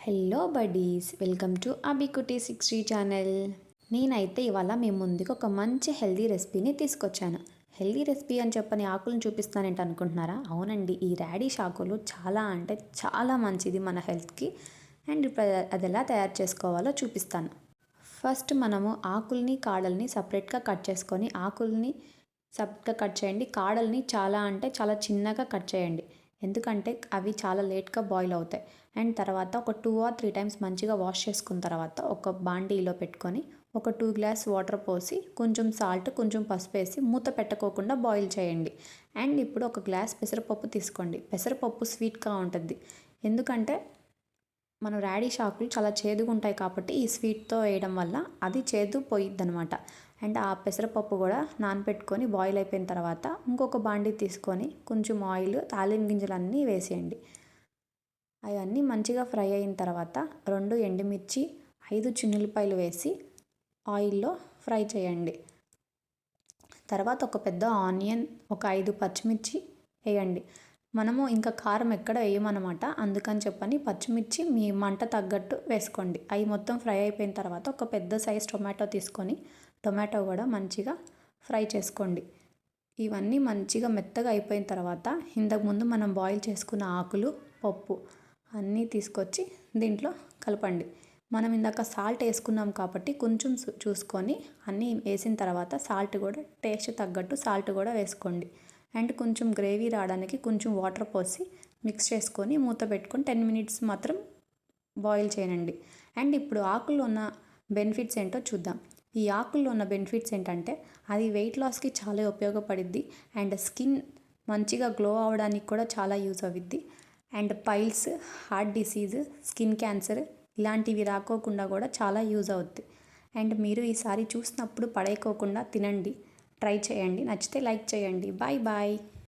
Hello buddies, welcome to అబికుటీ 60 channel. నేనైతే ఇవాళ మీ ముందుకు ఒక మంచి హెల్దీ రెసిపీని తీసుకొచ్చాను. హెల్దీ రెసిపీ అని చెప్పని ఆకులను చూపిస్తానంటే అనుకుంటున్నారా? అవునండి, ఈ రాడిష్ ఆకులు చాలా అంటే చాలా మంచిది మన హెల్త్కి. అండ్ ఇప్పుడు అది ఎలా తయారు చేసుకోవాలో చూపిస్తాను. ఫస్ట్ మనము ఆకుల్ని కాడల్ని సపరేట్గా కట్ చేసుకొని ఆకుల్ని సపరేట్గా కట్ చేయండి. కాడల్ని చాలా అంటే చాలా చిన్నగా కట్ చేయండి, ఎందుకంటే అవి చాలా లేట్గా బాయిల్ అవుతాయి. అండ్ తర్వాత ఒక 2 or 3 టైమ్స్ మంచిగా వాష్ చేసుకున్న తర్వాత ఒక బాండీలో పెట్టుకొని ఒక 2 గ్లాస్ వాటర్ పోసి కొంచెం సాల్ట్ కొంచెం పసుపు వేసి మూత పెట్టకోకుండా బాయిల్ చేయండి. అండ్ ఇప్పుడు ఒక గ్లాస్ పెసరపప్పు తీసుకోండి. పెసరపప్పు స్వీట్గా ఉంటుంది, ఎందుకంటే మనం రాడిష్ ఆకులు చాలా చేదుగా ఉంటాయి కాబట్టి ఈ స్వీట్తో వేయడం వల్ల అది చేదు పోయిద్ది అనమాట. అండ్ ఆ పెసరపప్పు కూడా నానబెట్టుకొని బాయిల్ అయిపోయిన తర్వాత ఇంకొక బాండీ తీసుకొని కొంచెం ఆయిల్ తాలింపు గింజలు అన్నీ వేసేయండి. అవన్నీ మంచిగా ఫ్రై అయిన తర్వాత 2 ఎండుమిర్చి 5 చిన్నులపాయలు వేసి ఆయిల్లో ఫ్రై చేయండి. తర్వాత ఒక పెద్ద ఆనియన్ ఒక 5 పచ్చిమిర్చి వేయండి. మనము ఇంకా కారం ఎక్కడ వేయమన్నమాట, అందుకని చెప్పని పచ్చిమిర్చి మీ మంట తగ్గట్టు వేసుకోండి. అవి మొత్తం ఫ్రై అయిపోయిన తర్వాత ఒక పెద్ద సైజ్ టొమాటో తీసుకొని టొమాటో కూడా మంచిగా ఫ్రై చేసుకోండి. ఇవన్నీ మంచిగా మెత్తగా అయిపోయిన తర్వాత ఇంతకుముందు మనం బాయిల్ చేసుకున్న ఆకులు పప్పు అన్నీ తీసుకొచ్చి దీంట్లో కలపండి. మనం ఇందాక సాల్ట్ వేసుకున్నాం కాబట్టి కొంచెం చూసుకొని అన్నీ వేసిన తర్వాత సాల్ట్ కూడా టేస్ట్ తగ్గట్టు సాల్ట్ కూడా వేసుకోండి. అండ్ కొంచెం గ్రేవీ రావడానికి కొంచెం వాటర్ పోసి మిక్స్ చేసుకొని మూత పెట్టుకొని 10 minutes మాత్రం బాయిల్ చేయండి. అండ్ ఇప్పుడు ఆకుల్లో ఉన్న బెనిఫిట్స్ ఏంటో చూద్దాం. ఈ ఆకుల్లో ఉన్న బెనిఫిట్స్ ఏంటంటే అది వెయిట్ లాస్కి చాలా ఉపయోగపడిద్ది. అండ్ స్కిన్ మంచిగా గ్లో అవడానికి కూడా చాలా యూజ్ అవుద్ది. And piles, heart disease, skin cancer ఇలాంటివి రాకోకుండా కూడా చాలా యూజ్ అవుద్ది. అండ్ మీరు ఈసారి చూసినప్పుడు పడేయకోకుండా తినండి, ట్రై చేయండి. నచ్చితే లైక్ చేయండి. Bye bye.